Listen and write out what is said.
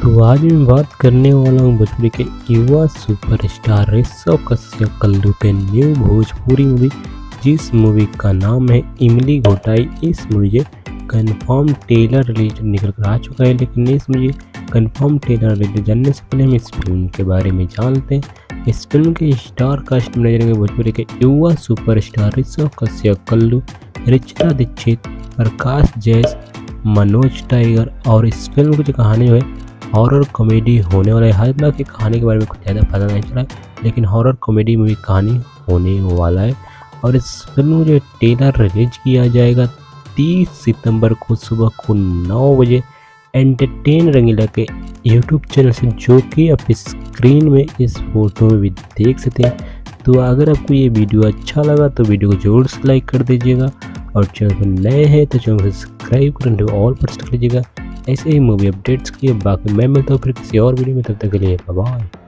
तो आज मैं बात करने वाला हूँ भोजपुरी के युवा सुपरस्टार ऋषभ कश्यप कल्लू के न्यू भोजपुरी मूवी, जिस मूवी का नाम है इमली घोटाई। इस मूवी के कन्फर्म ट्रेलर रिलीज निकल कर आ चुका है, लेकिन इस मूवी कन्फर्म ट्रेलर रिलीज जानने से पहले हम इस फिल्म के बारे में जानते हैं। इस फिल्म के स्टार कास्ट में नजर भोजपुरी के युवा सुपरस्टार ऋषभ कश्यप कल्लू, रिचा दीक्षित, प्रकाश जैस, मनोज टाइगर। और इस फिल्म की जो कहानी है हॉरर कॉमेडी होने वाला है। हालांकि कहानी के बारे में कुछ ज़्यादा पता नहीं चला, लेकिन हॉरर कॉमेडी में भी कहानी होने वाला है। और इस फिल्म में जो ट्रेलर रिलीज किया जाएगा 30 सितंबर को सुबह को 9 बजे एंटरटेन रंगीला के यूट्यूब चैनल से, जो कि आप स्क्रीन में इस फोटो में भी देख सकते हैं। तो अगर आपको ये वीडियो अच्छा लगा तो वीडियो को जरूर से लाइक कर दीजिएगा, और चैनल पर नए हैं तो चैनल को सब्सक्राइब करने ऑल पर कर लीजिएगा। ऐसे ही मूवी अपडेट्स के लिए। बाकी मैं मिलता हूँ फिर किसी और वीडियो में, तब तक के लिए बाय बाय।